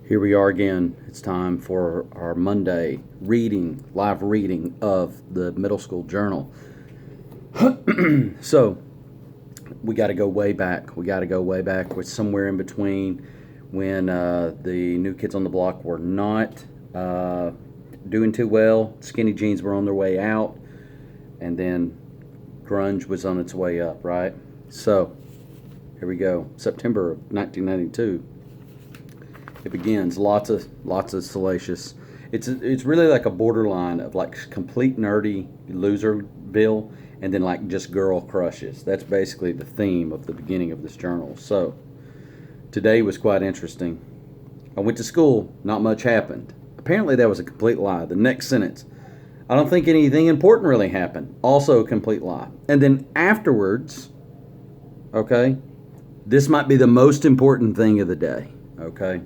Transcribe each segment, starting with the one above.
Here we are again. It's time for our Monday live reading of the middle school journal. So we got to go way back. We got to go way back. We're somewhere in between when the New Kids on the Block were not doing too well. Skinny jeans were on their way out, and then grunge was on its way up. Right. So here we go. September of 1992. It begins lots of salacious. It's really like a borderline of like complete nerdy loserville and then like just girl crushes. That's basically the theme of the beginning of this journal. So today was quite interesting. I went to school, not much happened. Apparently that was a complete lie. The next sentence, I don't think anything important really happened. Also a complete lie. And then afterwards, okay, this might be the most important thing of the day, okay?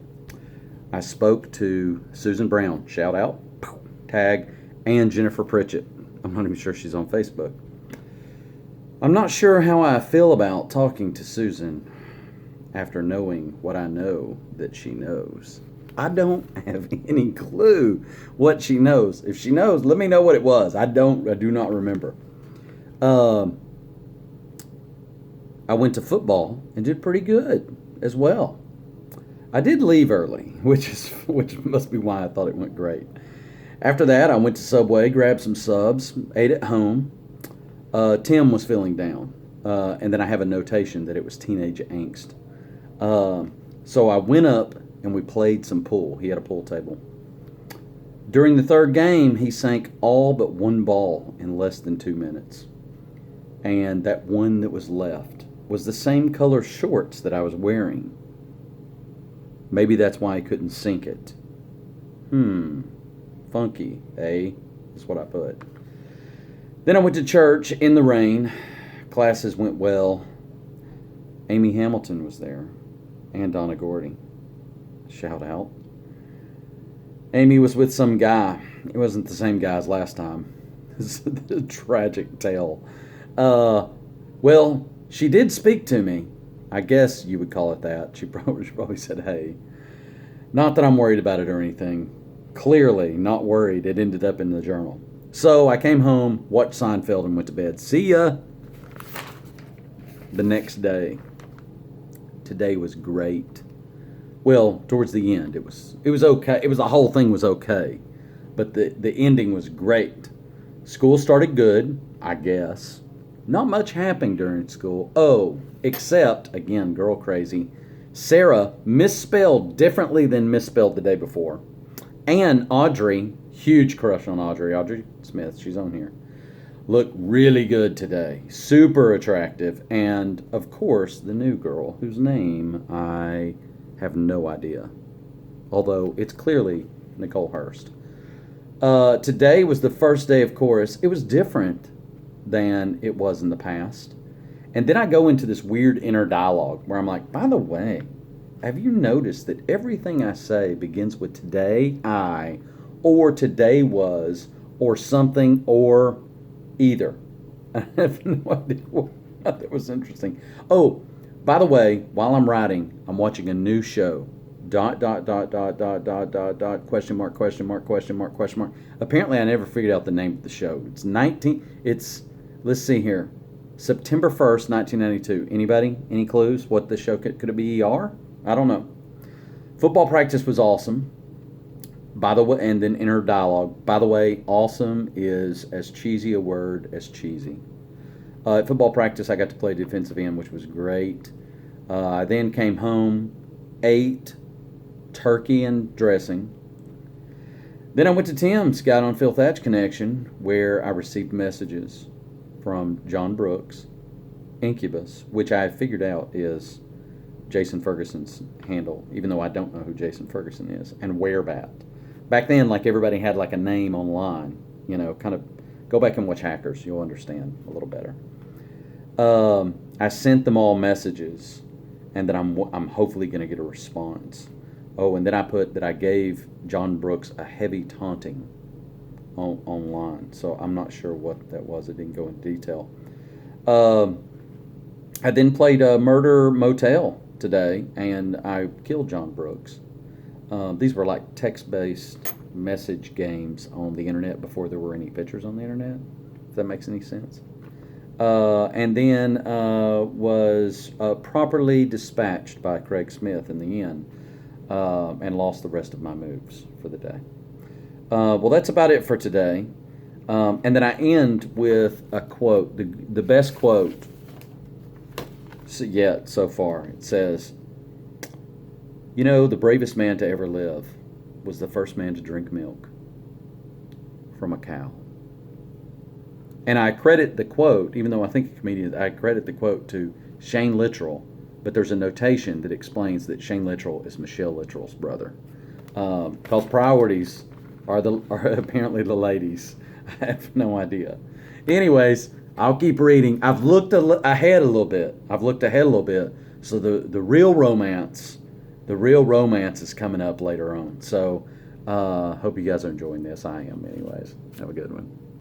I spoke to Susan Brown, shout out, tag, and Jennifer Pritchett. I'm not even sure she's on Facebook. I'm not sure how I feel about talking to Susan after knowing what I know that she knows. I don't have any clue what she knows. If she knows, let me know what it was. I do not remember. I went to football and did pretty good as well. I did leave early, which must be why I thought it went great. After that, I went to Subway, grabbed some subs, ate at home. Tim was feeling down, and then I have a notation that it was teenage angst. So I went up and we played some pool. He had a pool table. During the third game, he sank all but one ball in less than 2 minutes. And that one that was left was the same color shorts that I was wearing. Maybe that's why I couldn't sink it. Funky, eh? That's what I put. Then I went to church in the rain. Classes went well. Amy Hamilton was there. And Donna Gordy. Shout out. Amy was with some guy. It wasn't the same guy as last time. It's a tragic tale. Well, she did speak to me. I guess you would call it that. She probably said, hey. Not that I'm worried about it or anything. Clearly not worried. It ended up in the journal. So I came home, watched Seinfeld, and went to bed. See ya! The next day. Today was great. Well, towards the end, it was okay. The whole thing was okay. But the ending was great. School started good, I guess. Not much happened during school. Oh, except, again, girl crazy, Sarah misspelled differently than misspelled the day before. And Audrey, huge crush on Audrey Smith, she's on here, looked really good today. Super attractive. And, of course, the new girl, whose name I have no idea. Although it's clearly Nicole Hurst. Today was the first day of chorus. It was different than it was in the past. And then I go into this weird inner dialogue where I'm like, by the way, have you noticed that everything I say begins with today I, or today was, or something, or either? I have no idea what that was interesting. Oh, by the way, while I'm writing, I'm watching a new show. ... Question mark, question mark, question mark, question mark. Apparently I never figured out the name of the show. Let's see here. September 1st, 1992. Anybody? Any clues? What the show could it be? ER? I don't know. Football practice was awesome. By the way, and then inner dialogue. By the way, awesome is as cheesy a word as cheesy. At football practice, I got to play defensive end, which was great. I then came home, ate turkey and dressing. Then I went to Tim's, got on Phil Thatch Connection, where I received messages from John Brooks, Incubus, which I figured out is Jason Ferguson's handle, even though I don't know who Jason Ferguson is, and Werebat. Back then, like everybody had like a name online, kind of go back and watch Hackers, you'll understand a little better. I sent them all messages, and that I'm hopefully going to get a response. Oh, and then I put that I gave John Brooks a heavy taunting online, so I'm not sure what that was. It didn't go into detail. I then played Murder Motel today, and I killed John Brooks. These were like text-based message games on the internet before there were any pictures on the internet. If that makes any sense. And then was properly dispatched by Craig Smith in the end, and lost the rest of my moves for the day. Well, that's about it for today. And then I end with a quote, the best quote yet so far. It says, "You know, the bravest man to ever live was the first man to drink milk from a cow." And I credit the quote, even though I think a comedian, I credit the quote to Shane Littrell, but there's a notation that explains that Shane Littrell is Michelle Littrell's brother. Because priorities are apparently the ladies. I have no idea. Anyways, I'll keep reading. I've looked ahead a little bit. So the real romance is coming up later on. So hope you guys are enjoying this. I am, anyways. Have a good one.